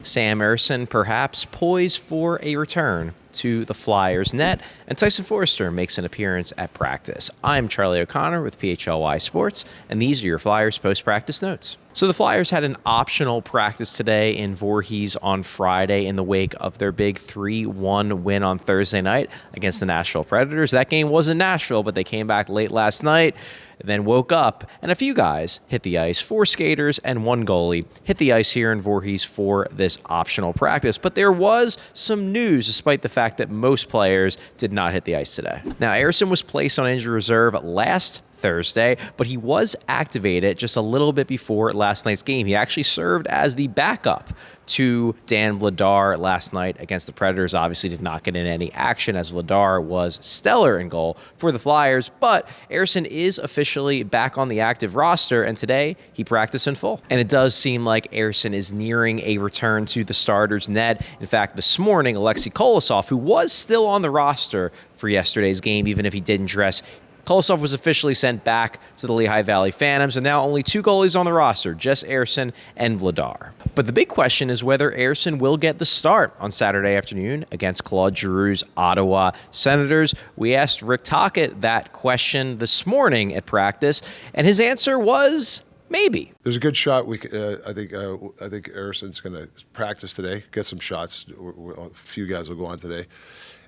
Sam Ersson perhaps poised for a return to the Flyers net, and Tyson Foerster makes an appearance at practice. I'm Charlie O'Connor with PHLY Sports, and these are your Flyers post-practice notes. So the Flyers had an optional practice today in Voorhees on Friday in the wake of their big 3-1 win on Thursday night against the Nashville Predators. That game was in Nashville, but they came back late last night, then woke up, and a few guys hit the ice. 4 skaters and 1 goalie hit the ice here in Voorhees for this optional practice. But there was some news, despite the fact that most players did not hit the ice today. Now, Ersson was placed on injury reserve last Thursday, but he was activated just a little bit before last night's game. He actually served as the backup to Dan Vladar last night against the Predators. Obviously did not get in any action as Vladar was stellar in goal for the Flyers, but Ersson is officially back on the active roster, and today he practiced in full. And it does seem like Ersson is nearing a return to the starters net. In fact, this morning, Aleksei Kolosov, who was still on the roster for yesterday's game, even if he didn't dress, Kolosov was officially sent back to the Lehigh Valley Phantoms, and now only 2 goalies on the roster, just Ersson and Vladar. But the big question is whether Ersson will get the start on Saturday afternoon against Claude Giroux's Ottawa Senators. We asked Rick Tocchet that question this morning at practice, and his answer was maybe. There's a good shot. I think Ersson's going to practice today, get some shots. A few guys will go on today,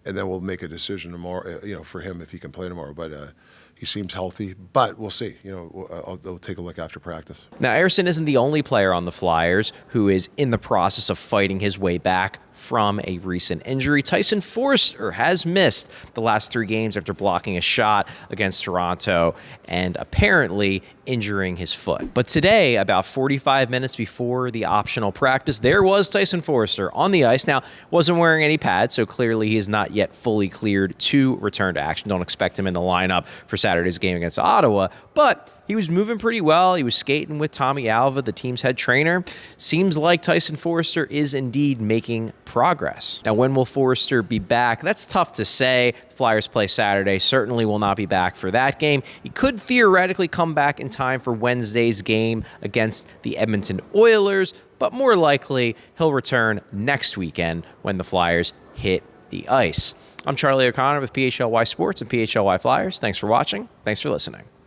and then we'll make a decision tomorrow. For him if he can play tomorrow. But he seems healthy, but we'll see. I'll take a look after practice. Now, Ersson isn't the only player on the Flyers who is in the process of fighting his way back from a recent injury. Tyson Foerster has missed the last 3 games after blocking a shot against Toronto and apparently injuring his foot. But today, about 45 minutes before the optional practice, there was Tyson Foerster on the ice. Now, wasn't wearing any pads, so clearly he is not yet fully cleared to return to action. Don't expect him in the lineup for Saturday's game against Ottawa, but he was moving pretty well. He was skating with Tommy Alva, the team's head trainer. Seems like Tyson Foerster is indeed making progress. Now, when will Foerster be back? That's tough to say. The Flyers play Saturday. Certainly will not be back for that game. He could theoretically come back in time for Wednesday's game against the Edmonton Oilers, but more likely he'll return next weekend when the Flyers hit the ice. I'm Charlie O'Connor with PHLY Sports and PHLY Flyers. Thanks for watching. Thanks for listening.